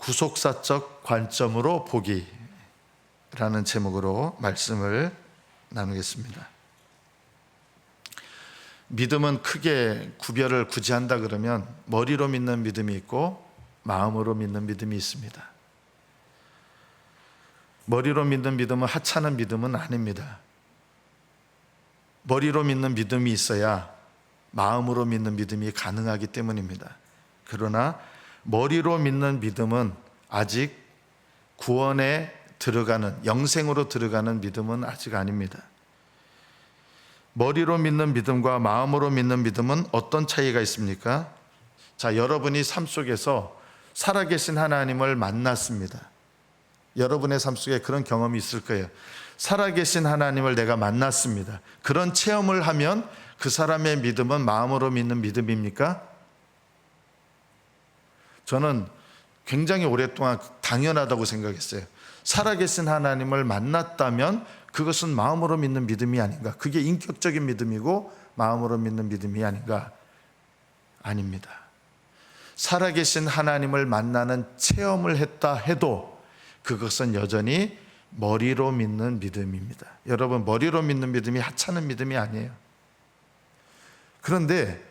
구속사적 관점으로 보기라는 제목으로 말씀을 나누겠습니다. 믿음은 크게 구별을 굳이 한다 그러면 머리로 믿는 믿음이 있고 마음으로 믿는 믿음이 있습니다. 머리로 믿는 믿음은 하찮은 믿음은 아닙니다. 머리로 믿는 믿음이 있어야 마음으로 믿는 믿음이 가능하기 때문입니다. 그러나 머리로 믿는 믿음은 아직 구원에 들어가는, 영생으로 들어가는 믿음은 아직 아닙니다. 머리로 믿는 믿음과 마음으로 믿는 믿음은 어떤 차이가 있습니까? 자, 여러분이 삶 속에서 살아계신 하나님을 만났습니다. 여러분의 삶 속에 그런 경험이 있을 거예요. 살아계신 하나님을 내가 만났습니다. 그런 체험을 하면 그 사람의 믿음은 마음으로 믿는 믿음입니까? 저는 굉장히 오랫동안 당연하다고 생각했어요. 살아계신 하나님을 만났다면 그것은 마음으로 믿는 믿음이 아닌가. 그게 인격적인 믿음이고 마음으로 믿는 믿음이 아닌가. 아닙니다. 살아계신 하나님을 만나는 체험을 했다 해도 그것은 여전히 머리로 믿는 믿음입니다. 여러분, 머리로 믿는 믿음이 하찮은 믿음이 아니에요. 그런데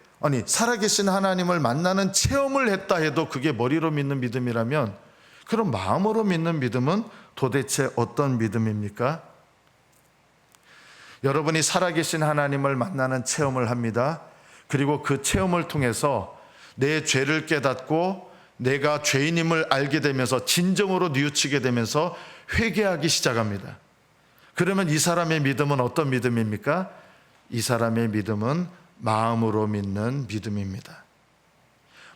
살아계신 하나님을 만나는 체험을 했다 해도 그게 머리로 믿는 믿음이라면 그럼 마음으로 믿는 믿음은 도대체 어떤 믿음입니까? 여러분이 살아계신 하나님을 만나는 체험을 합니다. 그리고 그 체험을 통해서 내 죄를 깨닫고 내가 죄인임을 알게 되면서 진정으로 뉘우치게 되면서 회개하기 시작합니다. 그러면 이 사람의 믿음은 어떤 믿음입니까? 이 사람의 믿음은 마음으로 믿는 믿음입니다.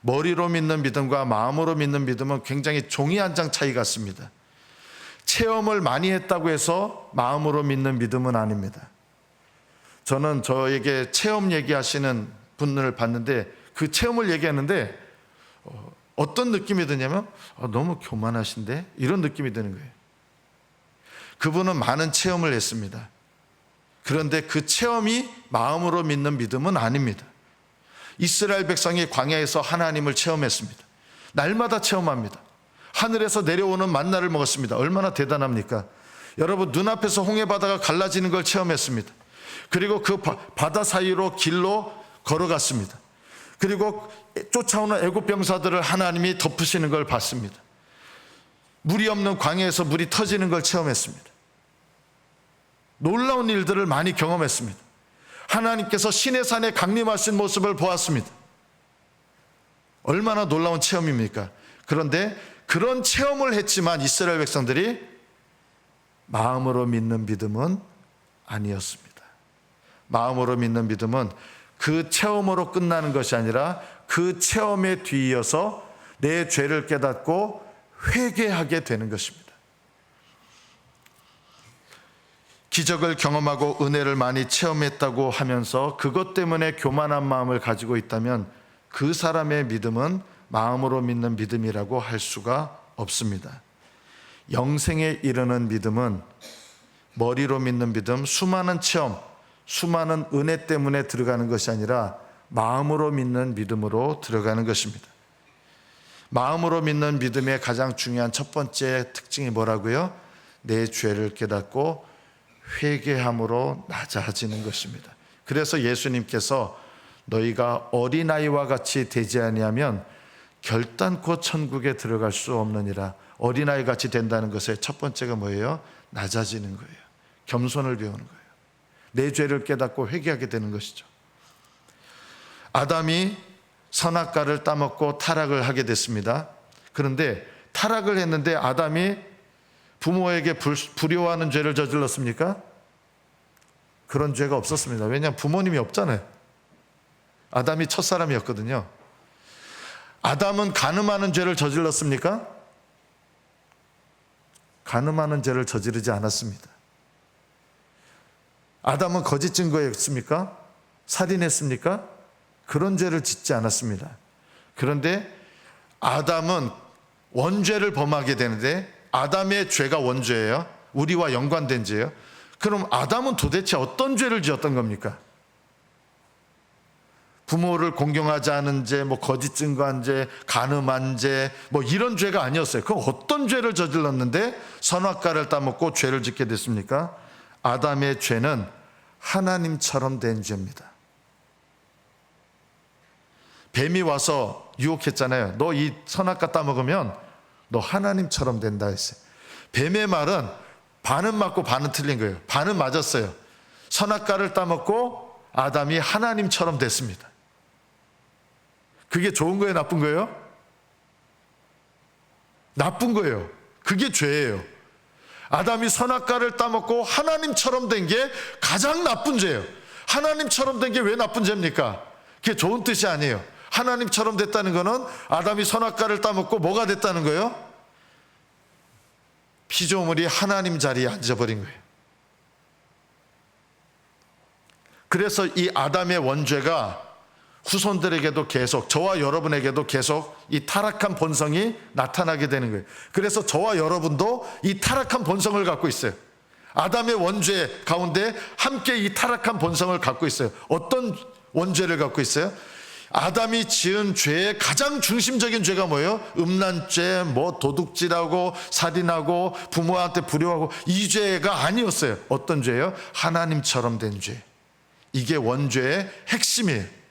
머리로 믿는 믿음과 마음으로 믿는 믿음은 굉장히 종이 한 장 차이 같습니다. 체험을 많이 했다고 해서 마음으로 믿는 믿음은 아닙니다. 저는 저에게 체험 얘기하시는 분을 봤는데 그 체험을 얘기하는데 어떤 느낌이 드냐면 너무 교만하신데? 이런 느낌이 드는 거예요. 그분은 많은 체험을 했습니다. 그런데 그 체험이 마음으로 믿는 믿음은 아닙니다. 이스라엘 백성이 광야에서 하나님을 체험했습니다. 날마다 체험합니다. 하늘에서 내려오는 만나를 먹었습니다. 얼마나 대단합니까? 여러분, 눈앞에서 홍해바다가 갈라지는 걸 체험했습니다. 그리고 그 바다 사이로 길로 걸어갔습니다. 그리고 쫓아오는 애국 병사들을 하나님이 덮으시는 걸 봤습니다. 물이 없는 광야에서 물이 터지는 걸 체험했습니다. 놀라운 일들을 많이 경험했습니다. 하나님께서 시내산에 강림하신 모습을 보았습니다. 얼마나 놀라운 체험입니까? 그런데 그런 체험을 했지만 이스라엘 백성들이 마음으로 믿는 믿음은 아니었습니다. 마음으로 믿는 믿음은 그 체험으로 끝나는 것이 아니라 그 체험에 뒤이어서 내 죄를 깨닫고 회개하게 되는 것입니다. 기적을 경험하고 은혜를 많이 체험했다고 하면서 그것 때문에 교만한 마음을 가지고 있다면 그 사람의 믿음은 마음으로 믿는 믿음이라고 할 수가 없습니다. 영생에 이르는 믿음은 머리로 믿는 믿음, 수많은 체험, 수많은 은혜 때문에 들어가는 것이 아니라 마음으로 믿는 믿음으로 들어가는 것입니다. 마음으로 믿는 믿음의 가장 중요한 첫 번째 특징이 뭐라고요? 내 죄를 깨닫고 회개함으로 낮아지는 것입니다. 그래서 예수님께서 너희가 어린아이와 같이 되지 아니하면 결단코 천국에 들어갈 수 없느니라. 어린아이 같이 된다는 것의 첫 번째가 뭐예요? 낮아지는 거예요. 겸손을 배우는 거예요. 내 죄를 깨닫고 회개하게 되는 것이죠. 아담이 선악과를 따먹고 타락을 하게 됐습니다. 그런데 타락을 했는데 아담이 부모에게 불효하는 죄를 저질렀습니까? 그런 죄가 없었습니다. 왜냐하면 부모님이 없잖아요. 아담이 첫사람이었거든요. 아담은 간음하는 죄를 저질렀습니까? 간음하는 죄를 저지르지 않았습니다. 아담은 거짓 증거했습니까? 살인했습니까? 그런 죄를 짓지 않았습니다. 그런데 아담은 원죄를 범하게 되는데 아담의 죄가 원죄예요. 우리와 연관된 죄예요. 그럼 아담은 도대체 어떤 죄를 지었던 겁니까? 부모를 공경하지 않은 죄, 뭐 거짓 증거한 죄, 간음한 죄, 뭐 이런 죄가 아니었어요. 그럼 어떤 죄를 저질렀는데 선악과를 따먹고 죄를 짓게 됐습니까? 아담의 죄는 하나님처럼 된 죄입니다. 뱀이 와서 유혹했잖아요. 너 이 선악과 따먹으면 너 하나님처럼 된다 했어요. 뱀의 말은 반은 맞고 반은 틀린 거예요. 반은 맞았어요. 선악과를 따먹고 아담이 하나님처럼 됐습니다. 그게 좋은 거예요, 나쁜 거예요? 나쁜 거예요. 그게 죄예요. 아담이 선악과를 따먹고 하나님처럼 된 게 가장 나쁜 죄예요. 하나님처럼 된 게 왜 나쁜 죄입니까? 그게 좋은 뜻이 아니에요. 하나님처럼 됐다는 거는 아담이 선악과를 따먹고 뭐가 됐다는 거예요? 피조물이 하나님 자리에 앉아버린 거예요. 그래서 이 아담의 원죄가 후손들에게도 계속, 저와 여러분에게도 계속 이 타락한 본성이 나타나게 되는 거예요. 그래서 저와 여러분도 이 타락한 본성을 갖고 있어요. 아담의 원죄 가운데 함께 이 타락한 본성을 갖고 있어요. 어떤 원죄를 갖고 있어요? 아담이 지은 죄의 가장 중심적인 죄가 뭐예요? 음란죄, 뭐 도둑질하고 살인하고 부모한테 불효하고 이 죄가 아니었어요. 어떤 죄예요? 하나님처럼 된 죄. 이게 원죄의 핵심이에요.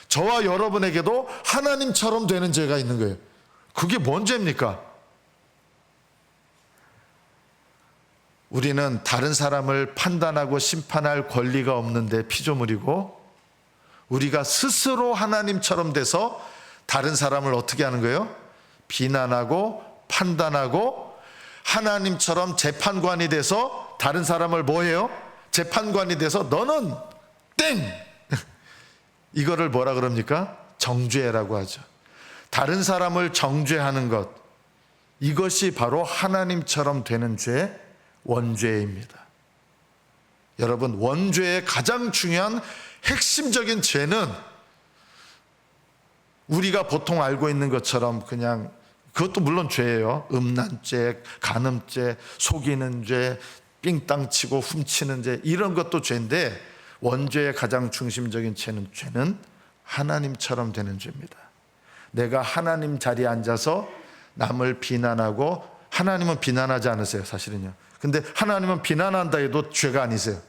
저와 여러분에게도 하나님처럼 되는 죄가 있는 거예요. 그게 뭔 죄입니까? 우리는 다른 사람을 판단하고 심판할 권리가 없는데 피조물이고, 우리가 스스로 하나님처럼 돼서 다른 사람을 어떻게 하는 거예요? 비난하고 판단하고 하나님처럼 재판관이 돼서 다른 사람을 뭐 해요? 재판관이 돼서 너는 땡! 이거를 뭐라 그럽니까? 정죄라고 하죠. 다른 사람을 정죄하는 것, 이것이 바로 하나님처럼 되는 죄, 원죄입니다. 여러분, 원죄의 가장 중요한 핵심적인 죄는 우리가 보통 알고 있는 것처럼 그냥, 그것도 물론 죄예요. 음란죄, 간음죄, 속이는 죄, 삥땅 치고 훔치는 죄, 이런 것도 죄인데, 원죄의 가장 중심적인 죄는 하나님처럼 되는 죄입니다. 내가 하나님 자리에 앉아서 남을 비난하고, 하나님은 비난하지 않으세요, 사실은요. 근데 하나님은 비난한다 해도 죄가 아니세요.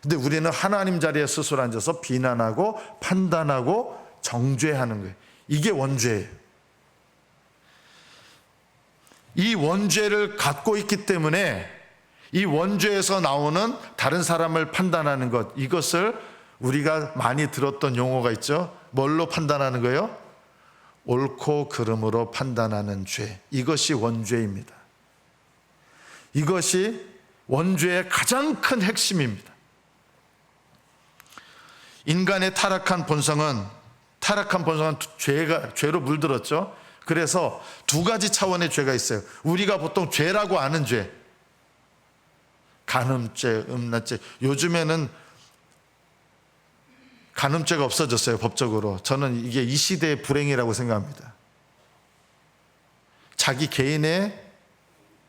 근데 우리는 하나님 자리에 스스로 앉아서 비난하고 판단하고 정죄하는 거예요. 이게 원죄예요. 이 원죄를 갖고 있기 때문에 이 원죄에서 나오는 다른 사람을 판단하는 것, 이것을 우리가 많이 들었던 용어가 있죠. 뭘로 판단하는 거예요? 옳고 그름으로 판단하는 죄. 이것이 원죄입니다. 이것이 원죄의 가장 큰 핵심입니다. 인간의 타락한 본성은 죄로 물들었죠. 그래서 두 가지 차원의 죄가 있어요. 우리가 보통 죄라고 아는 죄, 간음죄, 음란죄. 요즘에는 간음죄가 없어졌어요, 법적으로. 저는 이게 이 시대의 불행이라고 생각합니다. 자기 개인의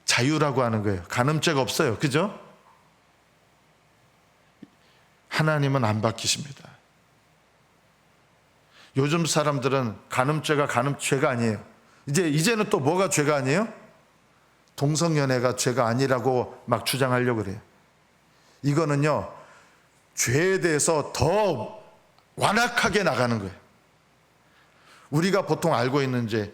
자유라고 하는 거예요. 간음죄가 없어요. 그죠? 하나님은 안 바뀌십니다. 요즘 사람들은 간음죄가 간음죄가 아니에요. 이제는 또 뭐가 죄가 아니에요? 동성연애가 죄가 아니라고 막 주장하려고 그래요. 이거는요, 죄에 대해서 더 완악하게 나가는 거예요. 우리가 보통 알고 있는 죄,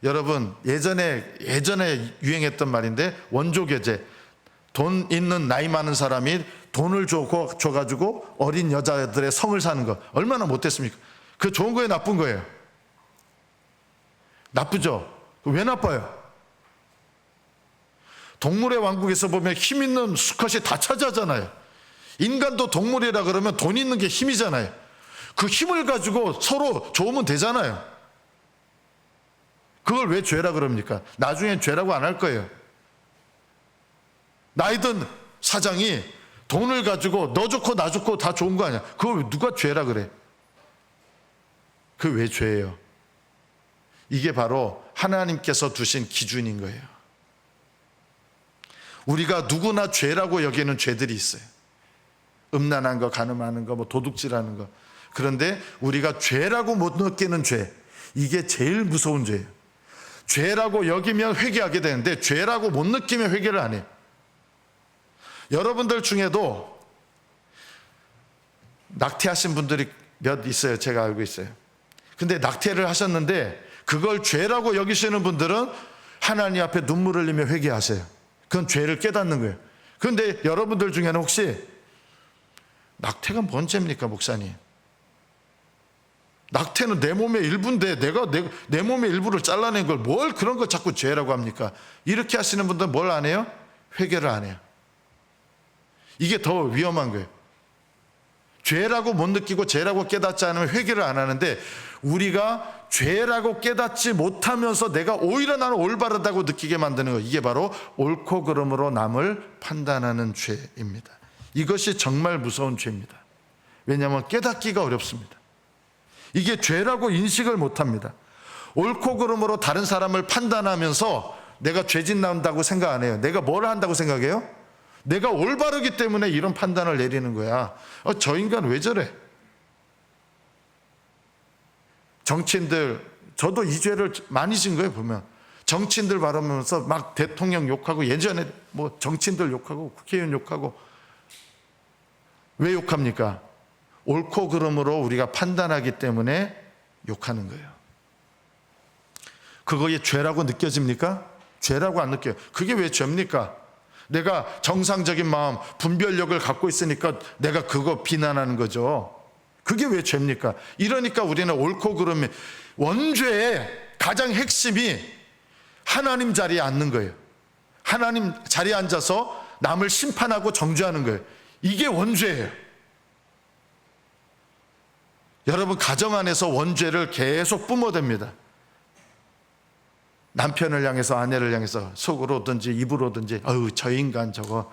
여러분 예전에 유행했던 말인데, 원조계제. 돈 있는 나이 많은 사람이 돈을 줘가지고 어린 여자들의 성을 사는 거, 얼마나 못됐습니까? 그게 좋은 거예요, 나쁜 거예요? 나쁘죠? 왜 나빠요? 동물의 왕국에서 보면 힘 있는 수컷이 다 차지하잖아요. 인간도 동물이라 그러면 돈 있는 게 힘이잖아요. 그 힘을 가지고 서로 좋으면 되잖아요. 그걸 왜 죄라 그럽니까? 나중엔 죄라고 안 할 거예요. 나이든 사장이 돈을 가지고 너 좋고 나 좋고 다 좋은 거 아니야. 그걸 누가 죄라 그래? 그게 왜 죄예요? 이게 바로 하나님께서 두신 기준인 거예요. 우리가 누구나 죄라고 여기는 죄들이 있어요. 음란한 거, 간음하는 거, 뭐 도둑질하는 거. 그런데 우리가 죄라고 못 느끼는 죄, 이게 제일 무서운 죄예요. 죄라고 여기면 회개하게 되는데 죄라고 못 느끼면 회개를 안 해요. 여러분들 중에도 낙태하신 분들이 몇 있어요. 제가 알고 있어요. 근데 낙태를 하셨는데 그걸 죄라고 여기시는 분들은 하나님 앞에 눈물을 흘리며 회개하세요. 그건 죄를 깨닫는 거예요. 그런데 여러분들 중에는 혹시 낙태가 뭔 죄입니까, 목사님? 낙태는 내 몸의 일부인데 내가 내 몸의 일부를 잘라낸 걸 뭘 그런 거 자꾸 죄라고 합니까? 이렇게 하시는 분들은 뭘 안 해요? 회개를 안 해요. 이게 더 위험한 거예요. 죄라고 못 느끼고 죄라고 깨닫지 않으면 회개를 안 하는데, 우리가 죄라고 깨닫지 못하면서 내가 오히려 나는 올바르다고 느끼게 만드는 거, 이게 바로 옳고 그름으로 남을 판단하는 죄입니다. 이것이 정말 무서운 죄입니다. 왜냐하면 깨닫기가 어렵습니다. 이게 죄라고 인식을 못합니다. 옳고 그름으로 다른 사람을 판단하면서 내가 죄짓 난다고 생각 안 해요. 내가 뭘 한다고 생각해요? 내가 올바르기 때문에 이런 판단을 내리는 거야. 저 인간 왜 저래? 정치인들, 저도 이 죄를 많이 진 거예요. 보면 정치인들 바라보면서 막 대통령 욕하고, 예전에 뭐 정치인들 욕하고 국회의원 욕하고. 왜 욕합니까? 옳고 그름으로 우리가 판단하기 때문에 욕하는 거예요. 그거에 죄라고 느껴집니까? 죄라고 안 느껴요. 그게 왜 죄입니까? 내가 정상적인 마음, 분별력을 갖고 있으니까 내가 그거 비난하는 거죠. 그게 왜 죄입니까? 이러니까 우리는 옳고 그름이, 원죄의 가장 핵심이 하나님 자리에 앉는 거예요. 하나님 자리에 앉아서 남을 심판하고 정죄하는 거예요. 이게 원죄예요. 여러분, 가정 안에서 원죄를 계속 뿜어댑니다. 남편을 향해서, 아내를 향해서 속으로든지 입으로든지, 어우 저 인간 저거,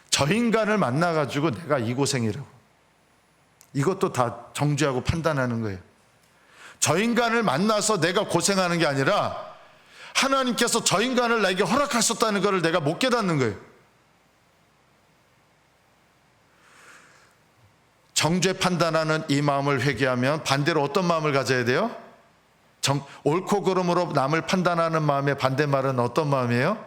저 인간을 만나가지고 내가 이 고생이라고. 이것도 다 정죄하고 판단하는 거예요. 저 인간을 만나서 내가 고생하는 게 아니라 하나님께서 저 인간을 나에게 허락하셨다는 것을 내가 못 깨닫는 거예요. 정죄 판단하는 이 마음을 회개하면 반대로 어떤 마음을 가져야 돼요? 옳고 그름으로 남을 판단하는 마음의 반대말은 어떤 마음이에요?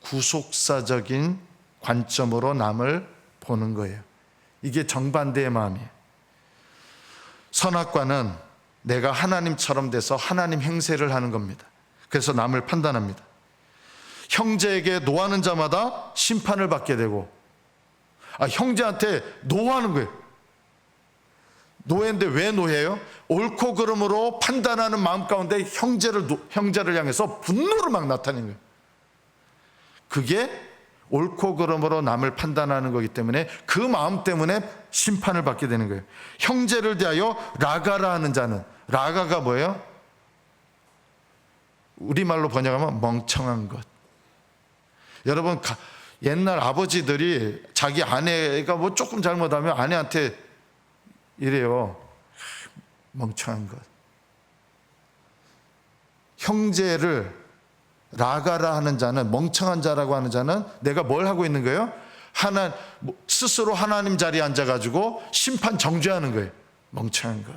구속사적인 관점으로 남을 보는 거예요. 이게 정반대의 마음이에요. 선악과는 내가 하나님처럼 돼서 하나님 행세를 하는 겁니다. 그래서 남을 판단합니다. 형제에게 노하는 자마다 심판을 받게 되고, 형제한테 노하는 거예요. 노예인데 왜 노예예요? 옳고 그름으로 판단하는 마음 가운데 형제를 향해서 분노를 막 나타내는 거예요. 그게 옳고 그름으로 남을 판단하는 거기 때문에 그 마음 때문에 심판을 받게 되는 거예요. 형제를 대하여 라가라 하는 자는, 라가가 뭐예요? 우리말로 번역하면 멍청한 것. 여러분, 옛날 아버지들이 자기 아내가 뭐 조금 잘못하면 아내한테 이래요. 멍청한 것. 형제를 라가라 하는 자는, 멍청한 자라고 하는 자는 내가 뭘 하고 있는 거예요? 스스로 하나님 자리에 앉아가지고 심판 정죄하는 거예요. 멍청한 것.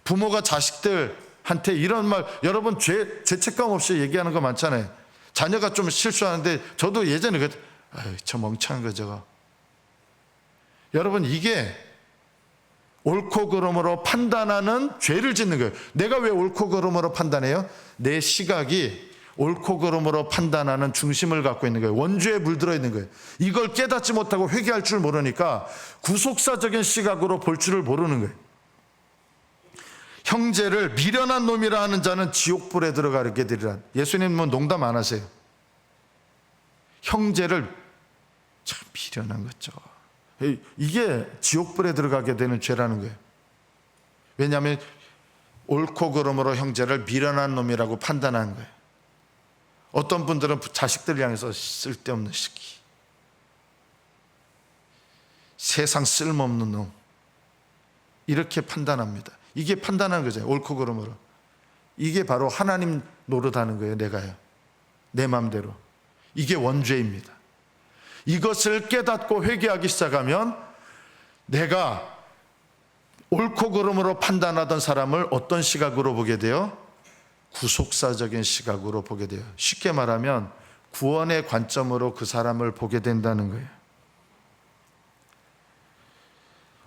부모가 자식들한테 이런 말, 여러분 죄책감 없이 얘기하는 거 많잖아요. 자녀가 좀 실수하는데 저도 예전에 저 멍청한 거 저거. 여러분, 이게 옳고 그름으로 판단하는 죄를 짓는 거예요. 내가 왜 옳고 그름으로 판단해요? 내 시각이 옳고 그름으로 판단하는 중심을 갖고 있는 거예요. 원죄에 물들어 있는 거예요. 이걸 깨닫지 못하고 회개할 줄 모르니까 구속사적인 시각으로 볼 줄을 모르는 거예요. 형제를 미련한 놈이라 하는 자는 지옥불에 들어가게 되리라. 예수님은 농담 안 하세요. 형제를 참 미련한 거죠. 이게 지옥불에 들어가게 되는 죄라는 거예요. 왜냐하면 옳고 그름으로 형제를 미련한 놈이라고 판단하는 거예요. 어떤 분들은 자식들을 향해서 쓸데없는 시기, 세상 쓸모없는 놈, 이렇게 판단합니다. 이게 판단하는 거죠. 옳고 그름으로. 이게 바로 하나님 노릇하는 거예요. 내가요. 내 마음대로. 이게 원죄입니다. 이것을 깨닫고 회개하기 시작하면 내가 옳고 그름으로 판단하던 사람을 어떤 시각으로 보게 돼요? 구속사적인 시각으로 보게 돼요. 쉽게 말하면 구원의 관점으로 그 사람을 보게 된다는 거예요.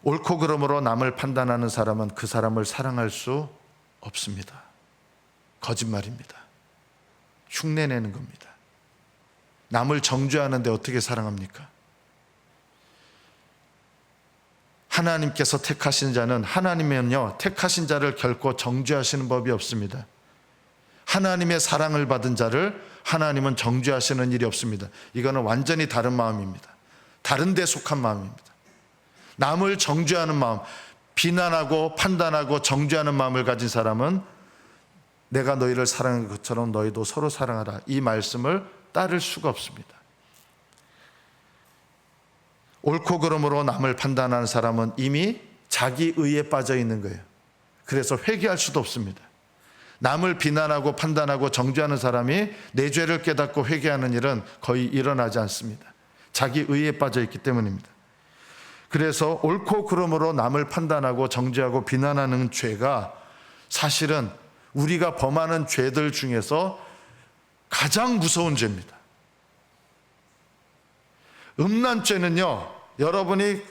옳고 그름으로 남을 판단하는 사람은 그 사람을 사랑할 수 없습니다. 거짓말입니다. 흉내내는 겁니다. 남을 정죄하는데 어떻게 사랑합니까? 하나님께서 택하신 자는, 하나님은요 택하신 자를 결코 정죄하시는 법이 없습니다. 하나님의 사랑을 받은 자를 하나님은 정죄하시는 일이 없습니다. 이거는 완전히 다른 마음입니다. 다른 데 속한 마음입니다. 남을 정죄하는 마음, 비난하고 판단하고 정죄하는 마음을 가진 사람은 내가 너희를 사랑한 것처럼 너희도 서로 사랑하라, 이 말씀을 따를 수가 없습니다. 옳고 그름으로 남을 판단하는 사람은 이미 자기 의에 빠져 있는 거예요. 그래서 회개할 수도 없습니다. 남을 비난하고 판단하고 정죄하는 사람이 내 죄를 깨닫고 회개하는 일은 거의 일어나지 않습니다. 자기 의에 빠져 있기 때문입니다. 그래서 옳고 그름으로 남을 판단하고 정죄하고 비난하는 죄가 사실은 우리가 범하는 죄들 중에서 가장 무서운 죄입니다. 음란죄는요, 여러분이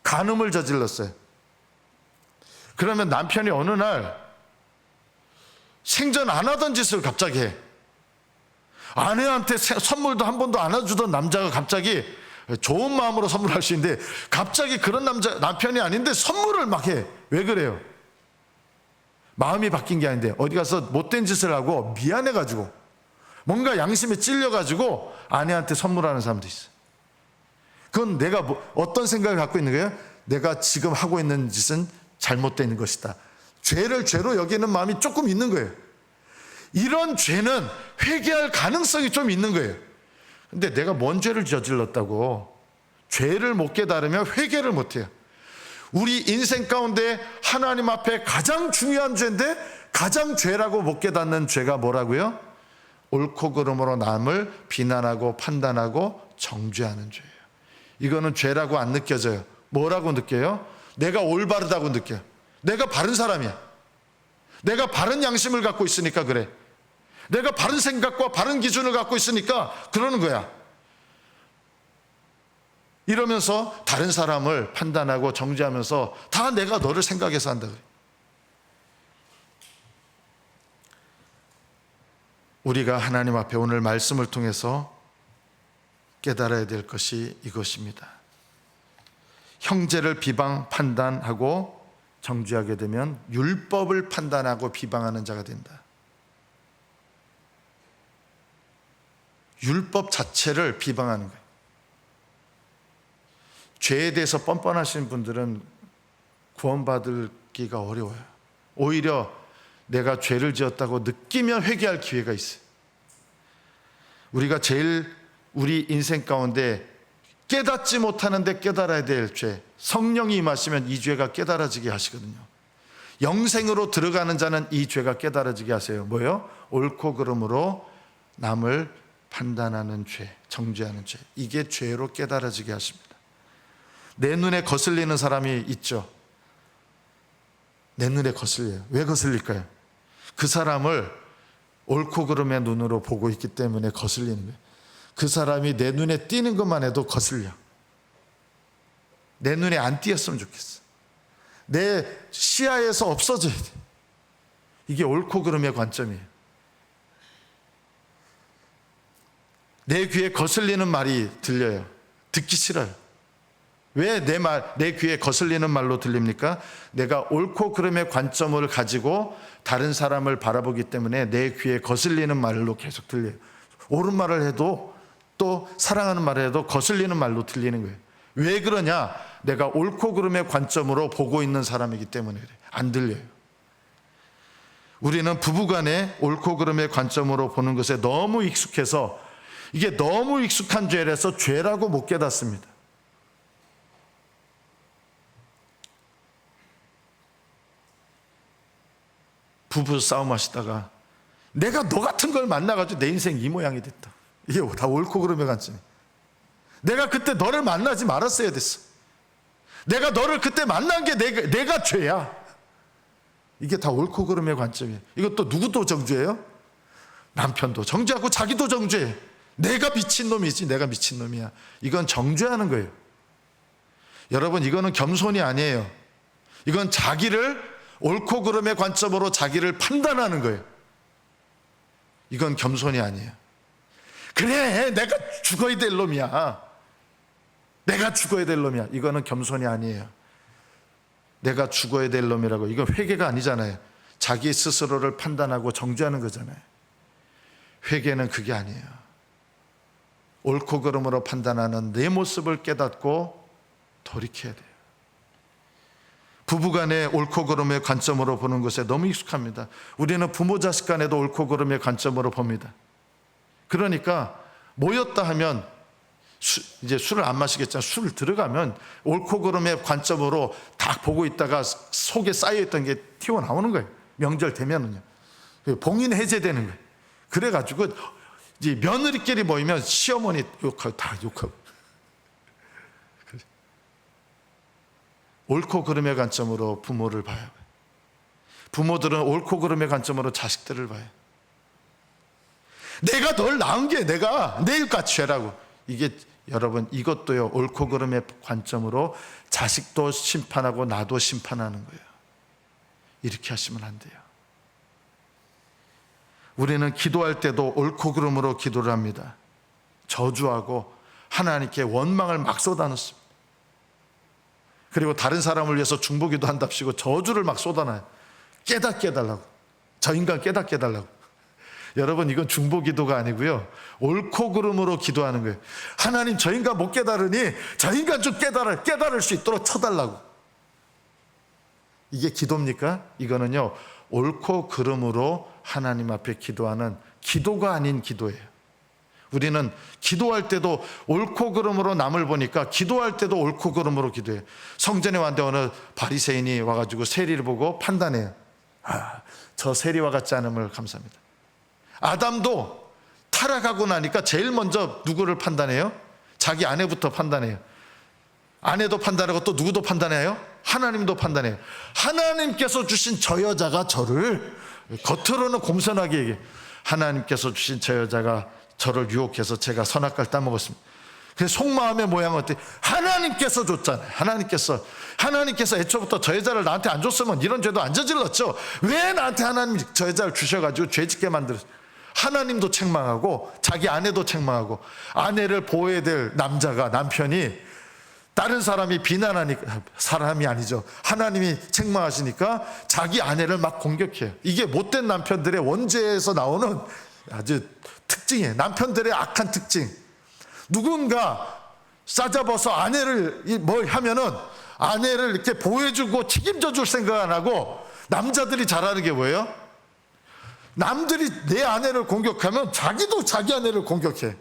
간음을 저질렀어요. 그러면 남편이 어느 날 생전 안 하던 짓을 갑자기 해. 아내한테 선물도 한 번도 안 해주던 남자가 갑자기 좋은 마음으로 선물할 수 있는데 갑자기 그런 남편이 아닌데 선물을 막 해. 왜 그래요? 마음이 바뀐 게 아닌데 어디 가서 못된 짓을 하고 미안해가지고 뭔가 양심에 찔려가지고 아내한테 선물하는 사람도 있어요. 그건 내가 어떤 생각을 갖고 있는 거예요? 내가 지금 하고 있는 짓은 잘못된 것이다. 죄를 죄로 여기는 마음이 조금 있는 거예요. 이런 죄는 회개할 가능성이 좀 있는 거예요. 근데 내가 뭔 죄를 저질렀다고 죄를 못 깨달으면 회개를 못 해요. 우리 인생 가운데 하나님 앞에 가장 중요한 죄인데 가장 죄라고 못 깨닫는 죄가 뭐라고요? 옳고 그름으로 남을 비난하고 판단하고 정죄하는 죄예요. 이거는 죄라고 안 느껴져요. 뭐라고 느껴요? 내가 올바르다고 느껴요. 내가 바른 사람이야. 내가 바른 양심을 갖고 있으니까 그래. 내가 바른 생각과 바른 기준을 갖고 있으니까 그러는 거야. 이러면서 다른 사람을 판단하고 정죄하면서 다 내가 너를 생각해서 한다 그래. 우리가 하나님 앞에 오늘 말씀을 통해서 깨달아야 될 것이 이것입니다. 형제를 비방, 판단하고 정죄하게 되면 율법을 판단하고 비방하는 자가 된다. 율법 자체를 비방하는 거예요. 죄에 대해서 뻔뻔하신 분들은 구원받기가 어려워요. 오히려 내가 죄를 지었다고 느끼면 회개할 기회가 있어요. 우리가 제일 우리 인생 가운데 깨닫지 못하는데 깨달아야 될 죄, 성령이 임하시면 이 죄가 깨달아지게 하시거든요. 영생으로 들어가는 자는 이 죄가 깨달아지게 하세요. 뭐예요? 옳고 그름으로 남을 판단하는 죄, 정죄하는 죄, 이게 죄로 깨달아지게 하십니다. 내 눈에 거슬리는 사람이 있죠. 내 눈에 거슬려요. 왜 거슬릴까요? 그 사람을 옳고 그름의 눈으로 보고 있기 때문에 거슬리는 거예요. 그 사람이 내 눈에 띄는 것만 해도 거슬려. 내 눈에 안 띄었으면 좋겠어. 내 시야에서 없어져야 돼. 이게 옳고 그름의 관점이에요. 내 귀에 거슬리는 말이 들려요. 듣기 싫어요. 왜 내 귀에 거슬리는 말로 들립니까? 내가 옳고 그름의 관점을 가지고 다른 사람을 바라보기 때문에 내 귀에 거슬리는 말로 계속 들려요. 옳은 말을 해도 또 사랑하는 말을 해도 거슬리는 말로 들리는 거예요. 왜 그러냐? 내가 옳고 그름의 관점으로 보고 있는 사람이기 때문에 그래. 안 들려요. 우리는 부부간에 옳고 그름의 관점으로 보는 것에 너무 익숙해서 이게 너무 익숙한 죄라서 죄라고 못 깨닫습니다. 부부 싸움하시다가 내가 너 같은 걸 만나가지고 내 인생 이 모양이 됐다. 이게 다 옳고 그름의 관점이에요. 내가 그때 너를 만나지 말았어야 됐어. 내가 너를 그때 만난 게 내가 죄야. 이게 다 옳고 그름의 관점이에요. 이것도 누구도 정죄해요? 남편도 정죄하고 자기도 정죄해. 내가 미친놈이지, 내가 미친놈이야. 이건 정죄하는 거예요. 여러분, 이거는 겸손이 아니에요. 이건 자기를 옳고 그름의 관점으로 자기를 판단하는 거예요. 이건 겸손이 아니에요. 그래, 내가 죽어야 될 놈이야. 내가 죽어야 될 놈이야. 이거는 겸손이 아니에요. 내가 죽어야 될 놈이라고. 이건 회개가 아니잖아요. 자기 스스로를 판단하고 정죄하는 거잖아요. 회개는 그게 아니에요. 옳고 그름으로 판단하는 내 모습을 깨닫고 돌이켜야 돼요. 부부간의 옳고 그름의 관점으로 보는 것에 너무 익숙합니다. 우리는 부모 자식 간에도 옳고 그름의 관점으로 봅니다. 그러니까 모였다 하면 이제 술을 안 마시겠지만 술을 들어가면 옳고 그름의 관점으로 딱 보고 있다가 속에 쌓여있던 게 튀어나오는 거예요. 명절 되면은요. 봉인 해제되는 거예요. 그래가지고 이제 며느리끼리 모이면 시어머니 욕하고 다 욕하고. 옳고 그름의 관점으로 부모를 봐요. 부모들은 옳고 그름의 관점으로 자식들을 봐요. 내가 널 낳은 게 내가 내일까 죄라고. 이게 여러분, 이것도요, 옳고 그름의 관점으로 자식도 심판하고 나도 심판하는 거예요. 이렇게 하시면 안 돼요. 우리는 기도할 때도 옳고 그름으로 기도를 합니다. 저주하고 하나님께 원망을 막 쏟아넣습니다. 그리고 다른 사람을 위해서 중보기도 한답시고 저주를 막 쏟아놔요. 깨닫게 해달라고. 저 인간 깨닫게 해달라고. 여러분, 이건 중보기도가 아니고요, 옳고 그름으로 기도하는 거예요. 하나님, 저 인간 못 깨달으니 저 인간 좀 깨달을 수 있도록 쳐달라고. 이게 기도입니까? 이거는요, 옳고 그름으로 하나님 앞에 기도하는 기도가 아닌 기도예요. 우리는 기도할 때도 옳고 그름으로 남을 보니까 기도할 때도 옳고 그름으로 기도해요. 성전에 왔는데 어느 바리새인이 와가지고 세리를 보고 판단해요. 저 세리와 같지 않음을 감사합니다. 아담도 타락하고 나니까 제일 먼저 누구를 판단해요? 자기 아내부터 판단해요. 아내도 판단하고 또 누구도 판단해요? 하나님도 판단해요. 하나님께서 주신 저 여자가 저를, 겉으로는 공손하게 얘기해요. 하나님께서 주신 저 여자가 저를 유혹해서 제가 선악과를 따먹었습니다. 그래서 속마음의 모양은 어때? 하나님께서 줬잖아요. 하나님께서 애초부터 저 여자를 나한테 안 줬으면 이런 죄도 안 저질렀죠. 왜 나한테 하나님이 저 여자를 주셔가지고 죄짓게 만들었어요? 하나님도 책망하고 자기 아내도 책망하고, 아내를 보호해야 될 남편이 다른 사람이 비난하니까, 사람이 아니죠, 하나님이 책망하시니까 자기 아내를 막 공격해요. 이게 못된 남편들의 원죄에서 나오는 아주 특징이에요. 남편들의 악한 특징. 누군가 싸잡아서 아내를 뭘 하면은 아내를 이렇게 보호해주고 책임져 줄 생각 안 하고, 남자들이 잘하는 게 뭐예요? 남들이 내 아내를 공격하면 자기도 자기 아내를 공격해.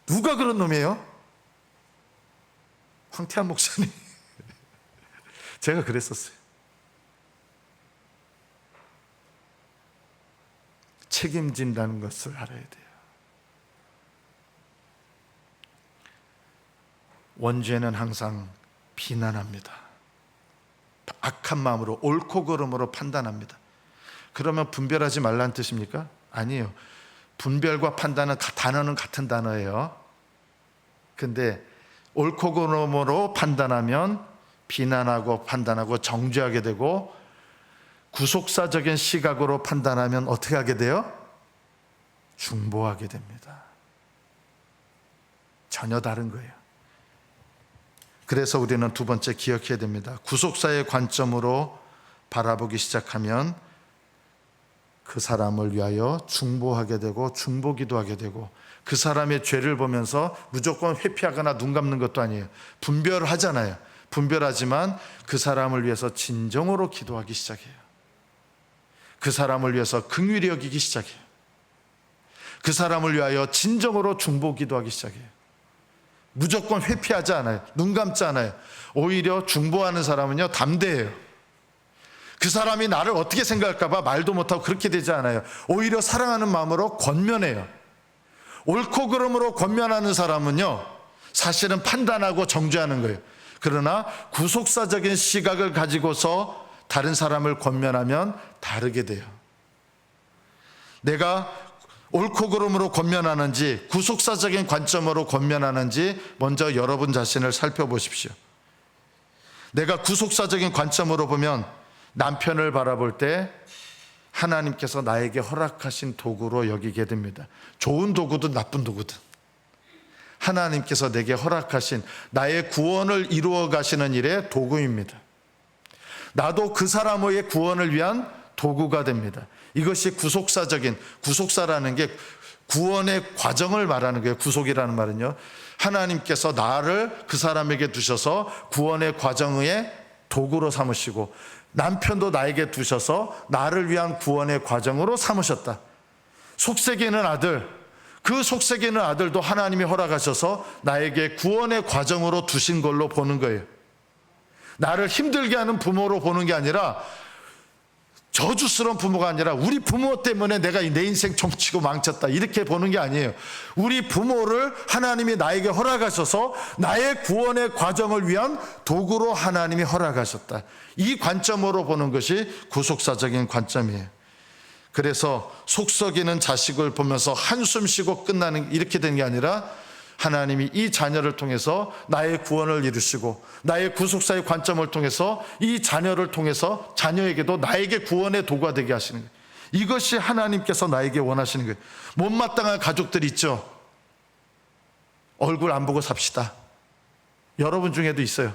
누가 그런 놈이에요? 황태한 목사님. 제가 그랬었어요. 책임진다는 것을 알아야 돼요. 원죄는 항상 비난합니다. 악한 마음으로 옳고 그름으로 판단합니다. 그러면 분별하지 말라는 뜻입니까? 아니에요. 분별과 판단은 단어는 같은 단어예요. 근데 옳고 그름으로 판단하면 비난하고 판단하고 정죄하게 되고, 구속사적인 시각으로 판단하면 어떻게 하게 돼요? 중보하게 됩니다. 전혀 다른 거예요. 그래서 우리는 두 번째 기억해야 됩니다. 구속사의 관점으로 바라보기 시작하면 그 사람을 위하여 중보하게 되고 중보기도하게 되고, 그 사람의 죄를 보면서 무조건 회피하거나 눈 감는 것도 아니에요. 분별하잖아요. 분별하지만 그 사람을 위해서 진정으로 기도하기 시작해요. 그 사람을 위해서 긍휼히 여기기 시작해요. 그 사람을 위하여 진정으로 중보기도하기 시작해요. 무조건 회피하지 않아요. 눈 감지 않아요. 오히려 중보하는 사람은요, 담대해요. 그 사람이 나를 어떻게 생각할까 봐 말도 못하고 그렇게 되지 않아요. 오히려 사랑하는 마음으로 권면해요. 옳고 그름으로 권면하는 사람은요, 사실은 판단하고 정죄하는 거예요. 그러나 구속사적인 시각을 가지고서 다른 사람을 권면하면 다르게 돼요. 내가 옳고 그름으로 권면하는지 구속사적인 관점으로 권면하는지 먼저 여러분 자신을 살펴보십시오. 내가 구속사적인 관점으로 보면 남편을 바라볼 때 하나님께서 나에게 허락하신 도구로 여기게 됩니다. 좋은 도구든 나쁜 도구든 하나님께서 내게 허락하신 나의 구원을 이루어 가시는 일의 도구입니다. 나도 그 사람의 구원을 위한 도구가 됩니다. 이것이 구속사라는 게 구원의 과정을 말하는 거예요. 구속이라는 말은요, 하나님께서 나를 그 사람에게 두셔서 구원의 과정의 도구로 삼으시고 남편도 나에게 두셔서 나를 위한 구원의 과정으로 삼으셨다. 속세기는 아들, 그 속세기는 아들도 하나님이 허락하셔서 나에게 구원의 과정으로 두신 걸로 보는 거예요. 나를 힘들게 하는 부모로 보는 게 아니라, 저주스러운 부모가 아니라 우리 부모 때문에 내가 내 인생 종치고 망쳤다 이렇게 보는 게 아니에요. 우리 부모를 하나님이 나에게 허락하셔서 나의 구원의 과정을 위한 도구로 하나님이 허락하셨다. 이 관점으로 보는 것이 구속사적인 관점이에요. 그래서 속썩이는 자식을 보면서 한숨 쉬고 끝나는 이렇게 된 게 아니라, 하나님이 이 자녀를 통해서 나의 구원을 이루시고 나의 구속사의 관점을 통해서 이 자녀를 통해서 자녀에게도 나에게 구원의 도구가 되게 하시는 거예요. 이것이 하나님께서 나에게 원하시는 거예요. 못마땅한 가족들이 있죠. 얼굴 안 보고 삽시다. 여러분 중에도 있어요.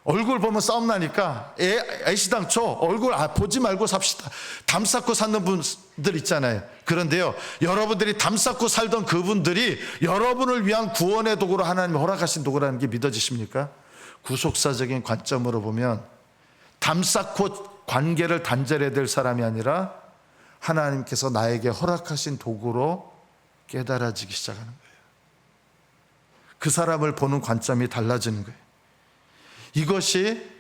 얼굴 보면 싸움 나니까 애시당초 얼굴 보지 말고 삽시다. 담 쌓고 사는 분들 있잖아요. 그런데요, 여러분들이 담 쌓고 살던 그분들이 여러분을 위한 구원의 도구로 하나님이 허락하신 도구라는 게 믿어지십니까? 구속사적인 관점으로 보면 담 쌓고 관계를 단절해야 될 사람이 아니라 하나님께서 나에게 허락하신 도구로 깨달아지기 시작하는 거예요. 그 사람을 보는 관점이 달라지는 거예요. 이것이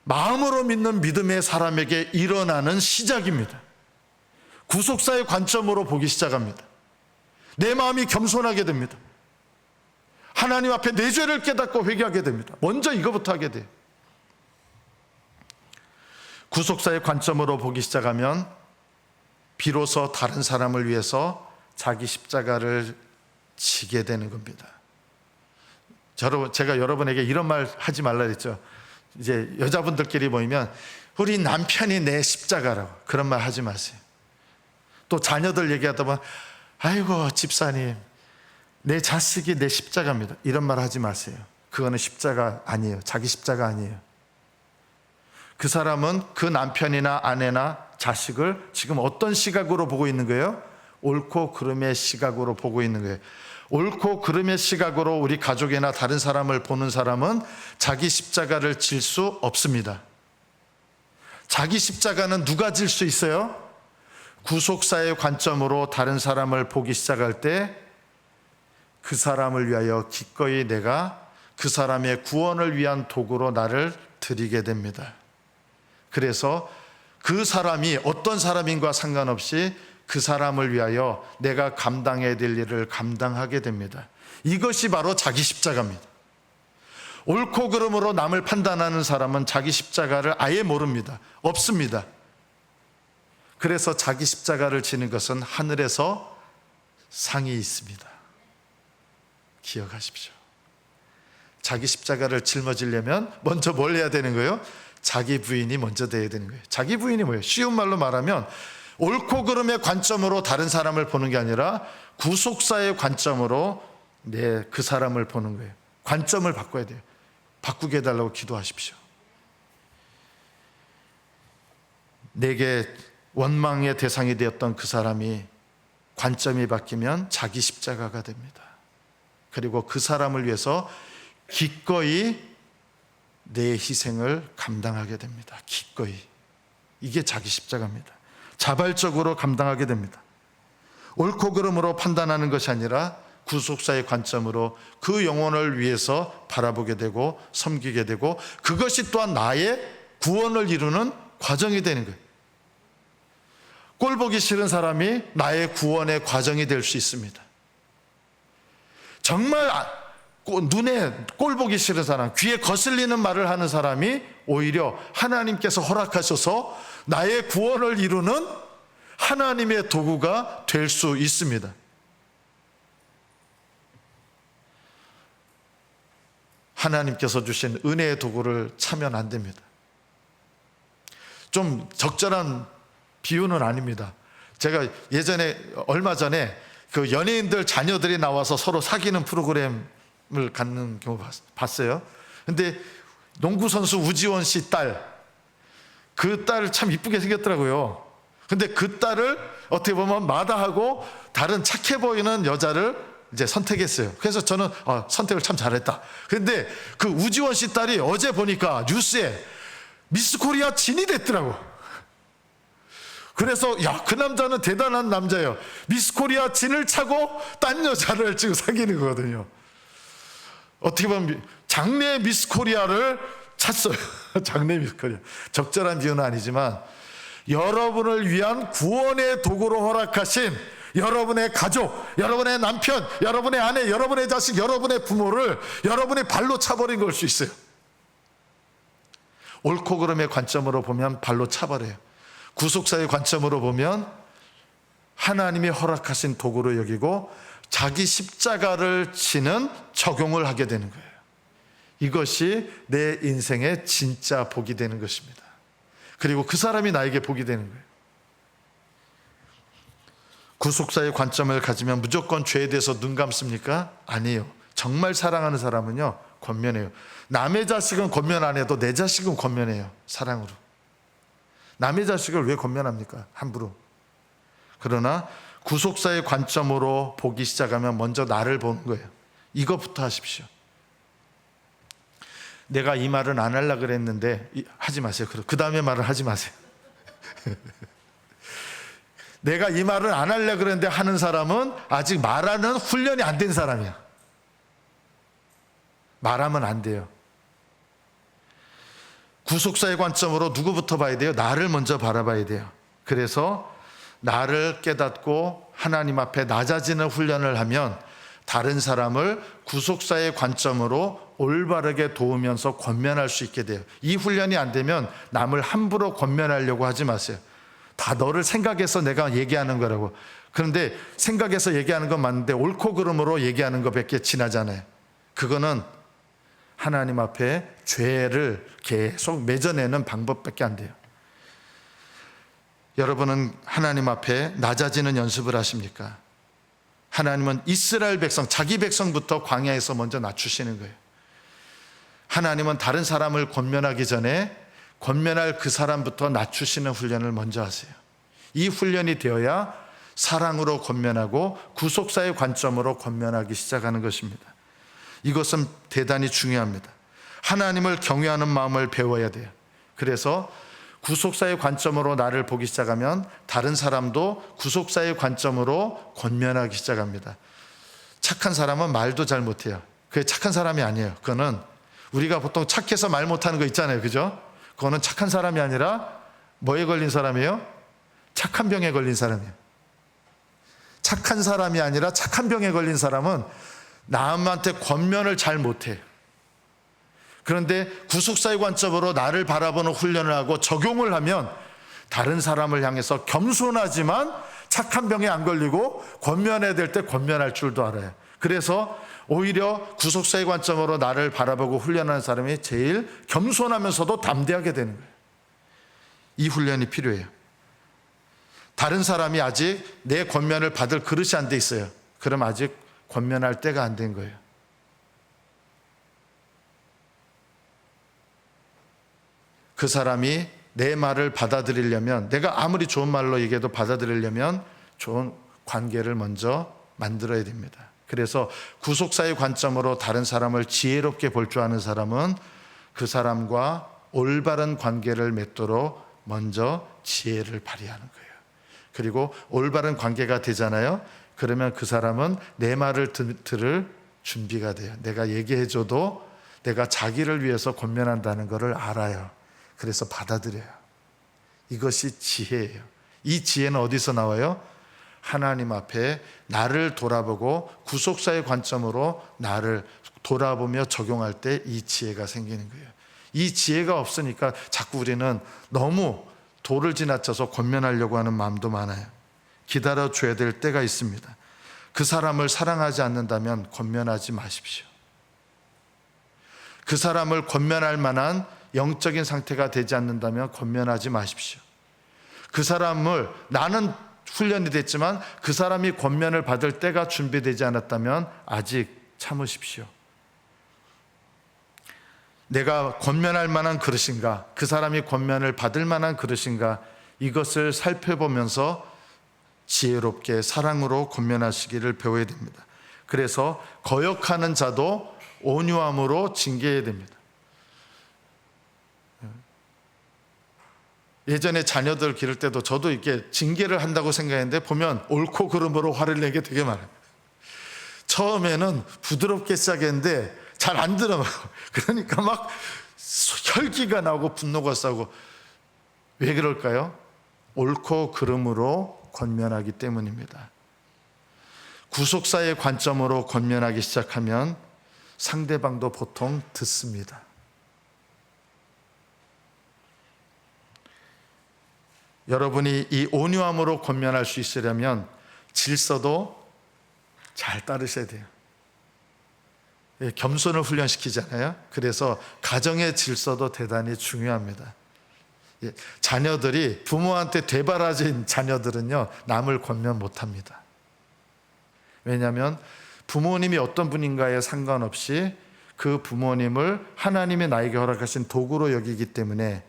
마음으로 믿는 믿음의 사람에게 일어나는 시작입니다. 구속사의 관점으로 보기 시작합니다. 내 마음이 겸손하게 됩니다. 하나님 앞에 내 죄를 깨닫고 회개하게 됩니다. 먼저 이거부터 하게 돼요. 구속사의 관점으로 보기 시작하면 비로소 다른 사람을 위해서 자기 십자가를 지게 되는 겁니다. 제가 여러분에게 이런 말 하지 말라 그랬죠. 이제 여자분들끼리 모이면 우리 남편이 내 십자가라고, 그런 말 하지 마세요. 또 자녀들 얘기하다 보면 아이고 집사님 내 자식이 내 십자가입니다, 이런 말 하지 마세요. 그거는 십자가 아니에요. 자기 십자가 아니에요. 그 사람은 그 남편이나 아내나 자식을 지금 어떤 시각으로 보고 있는 거예요? 옳고 그름의 시각으로 보고 있는 거예요. 옳고 그름의 시각으로 우리 가족이나 다른 사람을 보는 사람은 자기 십자가를 질 수 없습니다. 자기 십자가는 누가 질 수 있어요? 구속사의 관점으로 다른 사람을 보기 시작할 때 그 사람을 위하여 기꺼이 내가 그 사람의 구원을 위한 도구로 나를 드리게 됩니다. 그래서 그 사람이 어떤 사람인가 상관없이 그 사람을 위하여 내가 감당해야 될 일을 감당하게 됩니다. 이것이 바로 자기 십자가입니다. 옳고 그름으로 남을 판단하는 사람은 자기 십자가를 아예 모릅니다. 없습니다. 그래서 자기 십자가를 지는 것은 하늘에서 상이 있습니다. 기억하십시오. 자기 십자가를 짊어지려면 먼저 뭘 해야 되는 거예요? 자기 부인이 먼저 돼야 되는 거예요. 자기 부인이 뭐예요? 쉬운 말로 말하면 옳고 그름의 관점으로 다른 사람을 보는 게 아니라 구속사의 관점으로 그 사람을 보는 거예요. 관점을 바꿔야 돼요. 바꾸게 해달라고 기도하십시오. 내게 원망의 대상이 되었던 그 사람이 관점이 바뀌면 자기 십자가가 됩니다. 그리고 그 사람을 위해서 기꺼이 내 희생을 감당하게 됩니다. 기꺼이. 이게 자기 십자가입니다. 자발적으로 감당하게 됩니다. 옳고 그름으로 판단하는 것이 아니라 구속사의 관점으로 그 영혼을 위해서 바라보게 되고 섬기게 되고, 그것이 또한 나의 구원을 이루는 과정이 되는 거예요. 꼴 보기 싫은 사람이 나의 구원의 과정이 될 수 있습니다. 정말 눈에 꼴 보기 싫은 사람, 귀에 거슬리는 말을 하는 사람이 오히려 하나님께서 허락하셔서 나의 구원을 이루는 하나님의 도구가 될 수 있습니다. 하나님께서 주신 은혜의 도구를 차면 안 됩니다. 좀 적절한 비유는 아닙니다. 제가 얼마 전에 그 연예인들 자녀들이 나와서 서로 사귀는 프로그램을 갖는 경우 봤어요. 근데 농구선수 우지원 씨 그 딸 참 이쁘게 생겼더라고요. 근데 그 딸을 어떻게 보면 마다하고 다른 착해 보이는 여자를 이제 선택했어요. 그래서 저는 선택을 참 잘했다. 근데 그 우지원 씨 딸이 어제 보니까 뉴스에 미스 코리아 진이 됐더라고. 그래서 그 남자는 대단한 남자예요. 미스 코리아 진을 차고 딴 여자를 지금 사귀는 거거든요. 어떻게 보면 장래 미스 코리아를 찼어요. 장래 미스 코리아. 적절한 비유는 아니지만 여러분을 위한 구원의 도구로 허락하신 여러분의 가족, 여러분의 남편, 여러분의 아내, 여러분의 자식, 여러분의 부모를 여러분의 발로 차버린 걸 수 있어요. 옳고 그름의 관점으로 보면 발로 차버려요. 구속사의 관점으로 보면 하나님이 허락하신 도구로 여기고 자기 십자가를 지는 적용을 하게 되는 거예요. 이것이 내 인생의 진짜 복이 되는 것입니다. 그리고 그 사람이 나에게 복이 되는 거예요. 구속사의 관점을 가지면 무조건 죄에 대해서 눈 감습니까? 아니에요. 정말 사랑하는 사람은요, 권면해요. 남의 자식은 권면 안 해도 내 자식은 권면해요. 사랑으로. 남의 자식을 왜 권면합니까? 함부로. 그러나 구속사의 관점으로 보기 시작하면 먼저 나를 보는 거예요. 이것부터 하십시오. 내가 이 말은 안 하려고 그랬는데 하지 마세요. 그 다음에 말을 하지 마세요. 내가 이 말을 안 하려고 그랬는데 하는 사람은 아직 말하는 훈련이 안 된 사람이야. 말하면 안 돼요. 구속사의 관점으로 누구부터 봐야 돼요? 나를 먼저 바라봐야 돼요. 그래서 나를 깨닫고 하나님 앞에 낮아지는 훈련을 하면 다른 사람을 구속사의 관점으로 올바르게 도우면서 권면할 수 있게 돼요. 이 훈련이 안 되면 남을 함부로 권면하려고 하지 마세요. 다 너를 생각해서 내가 얘기하는 거라고. 그런데 생각해서 얘기하는 건 맞는데 옳고 그름으로 얘기하는 것밖에 지나잖아요. 그거는 하나님 앞에 죄를 계속 맺어내는 방법밖에 안 돼요. 여러분은 하나님 앞에 낮아지는 연습을 하십니까? 하나님은 이스라엘 백성, 자기 백성부터 광야에서 먼저 낮추시는 거예요. 하나님은 다른 사람을 권면하기 전에 권면할 그 사람부터 낮추시는 훈련을 먼저 하세요. 이 훈련이 되어야 사랑으로 권면하고 구속사의 관점으로 권면하기 시작하는 것입니다. 이것은 대단히 중요합니다. 하나님을 경외하는 마음을 배워야 돼요. 그래서 구속사의 관점으로 나를 보기 시작하면 다른 사람도 구속사의 관점으로 권면하기 시작합니다. 착한 사람은 말도 잘 못해요. 그게 착한 사람이 아니에요. 그거는 우리가 보통 착해서 말 못하는 거 있잖아요. 그죠? 그거는 착한 사람이 아니라 뭐에 걸린 사람이에요? 착한 병에 걸린 사람이에요. 착한 사람이 아니라 착한 병에 걸린 사람은 남한테 권면을 잘 못해. 그런데 구속사의 관점으로 나를 바라보는 훈련을 하고 적용을 하면 다른 사람을 향해서 겸손하지만 착한 병에 안 걸리고 권면해야 될 때 권면할 줄도 알아요. 그래서 오히려 구속사의 관점으로 나를 바라보고 훈련하는 사람이 제일 겸손하면서도 담대하게 되는 거예요. 이 훈련이 필요해요. 다른 사람이 아직 내 권면을 받을 그릇이 안 돼 있어요. 그럼 아직 권면할 때가 안 된 거예요. 그 사람이 내 말을 받아들이려면, 내가 아무리 좋은 말로 얘기해도 받아들이려면 좋은 관계를 먼저 만들어야 됩니다. 그래서 구속사의 관점으로 다른 사람을 지혜롭게 볼 줄 아는 사람은 그 사람과 올바른 관계를 맺도록 먼저 지혜를 발휘하는 거예요. 그리고 올바른 관계가 되잖아요. 그러면 그 사람은 내 말을 들을 준비가 돼요. 내가 얘기해줘도 내가 자기를 위해서 권면한다는 것을 알아요. 그래서 받아들여요. 이것이 지혜예요. 이 지혜는 어디서 나와요? 하나님 앞에 나를 돌아보고 구속사의 관점으로 나를 돌아보며 적용할 때 이 지혜가 생기는 거예요. 이 지혜가 없으니까 자꾸 우리는 너무 도를 지나쳐서 권면하려고 하는 마음도 많아요. 기다려줘야 될 때가 있습니다. 그 사람을 사랑하지 않는다면 권면하지 마십시오. 그 사람을 권면할 만한 영적인 상태가 되지 않는다면 권면하지 마십시오. 그 사람을, 나는 훈련이 됐지만 그 사람이 권면을 받을 때가 준비되지 않았다면 아직 참으십시오. 내가 권면할 만한 그릇인가, 그 사람이 권면을 받을 만한 그릇인가, 이것을 살펴보면서 지혜롭게 사랑으로 권면하시기를 배워야 됩니다. 그래서 거역하는 자도 온유함으로 징계해야 됩니다. 예전에 자녀들 기를 때도 저도 이렇게 징계를 한다고 생각했는데 보면 옳고 그름으로 화를 내게 되게 많아요. 처음에는 부드럽게 시작했는데 잘 안 들어가요. 그러니까 막 혈기가 나고 분노가 싸고. 왜 그럴까요? 옳고 그름으로 권면하기 때문입니다. 구속사의 관점으로 권면하기 시작하면 상대방도 보통 듣습니다. 여러분이 이 온유함으로 권면할 수 있으려면 질서도 잘 따르셔야 돼요. 겸손을 훈련시키잖아요. 그래서 가정의 질서도 대단히 중요합니다. 자녀들이 부모한테 되바라진 자녀들은요, 남을 권면 못합니다. 왜냐하면 부모님이 어떤 분인가에 상관없이 그 부모님을 하나님이 나에게 허락하신 도구로 여기기 때문에,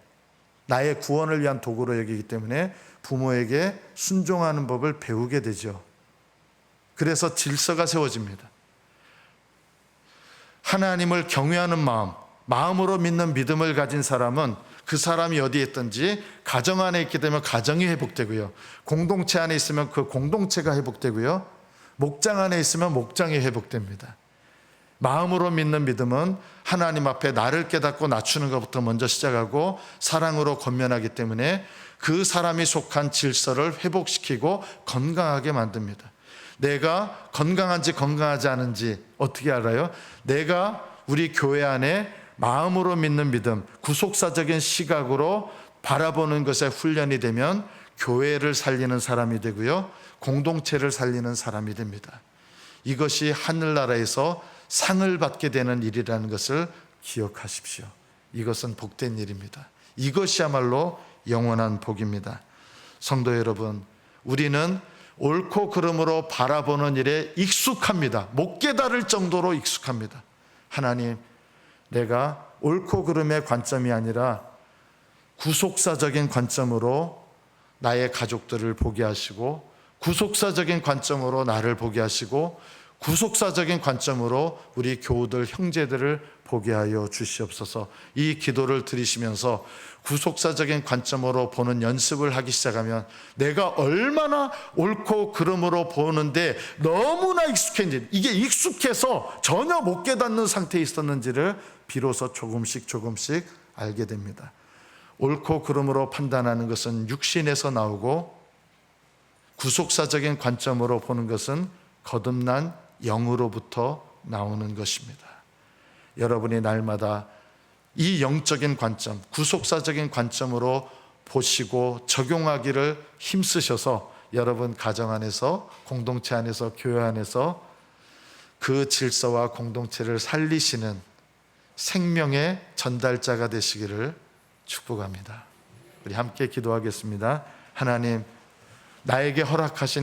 나의 구원을 위한 도구로 여기기 때문에 부모에게 순종하는 법을 배우게 되죠. 그래서 질서가 세워집니다. 하나님을 경외하는 마음으로 믿는 믿음을 가진 사람은 그 사람이 어디에 있든지 가정 안에 있게 되면 가정이 회복되고요, 공동체 안에 있으면 그 공동체가 회복되고요, 목장 안에 있으면 목장이 회복됩니다. 마음으로 믿는 믿음은 하나님 앞에 나를 깨닫고 낮추는 것부터 먼저 시작하고 사랑으로 권면하기 때문에 그 사람이 속한 질서를 회복시키고 건강하게 만듭니다. 내가 건강한지 건강하지 않은지 어떻게 알아요? 내가 우리 교회 안에 마음으로 믿는 믿음, 구속사적인 시각으로 바라보는 것에 훈련이 되면 교회를 살리는 사람이 되고요, 공동체를 살리는 사람이 됩니다. 이것이 하늘나라에서 상을 받게 되는 일이라는 것을 기억하십시오. 이것은 복된 일입니다. 이것이야말로 영원한 복입니다. 성도 여러분, 우리는 옳고 그름으로 바라보는 일에 익숙합니다. 못 깨달을 정도로 익숙합니다. 하나님, 내가 옳고 그름의 관점이 아니라 구속사적인 관점으로 나의 가족들을 보게 하시고, 구속사적인 관점으로 나를 보게 하시고, 구속사적인 관점으로 우리 교우들, 형제들을 보게 하여 주시옵소서. 이 기도를 드리시면서 구속사적인 관점으로 보는 연습을 하기 시작하면 내가 얼마나 옳고 그름으로 보는데 너무나 익숙했는지, 이게 익숙해서 전혀 못 깨닫는 상태에 있었는지를 비로소 조금씩 알게 됩니다. 옳고 그름으로 판단하는 것은 육신에서 나오고, 구속사적인 관점으로 보는 것은 거듭난 영으로부터 나오는 것입니다. 여러분이 날마다 이 영적인 관점, 구속사적인 관점으로 보시고 적용하기를 힘쓰셔서 여러분 가정 안에서, 공동체 안에서, 교회 안에서 그 질서와 공동체를 살리시는 생명의 전달자가 되시기를 축복합니다. 우리 함께 기도하겠습니다. 하나님, 나에게 허락하신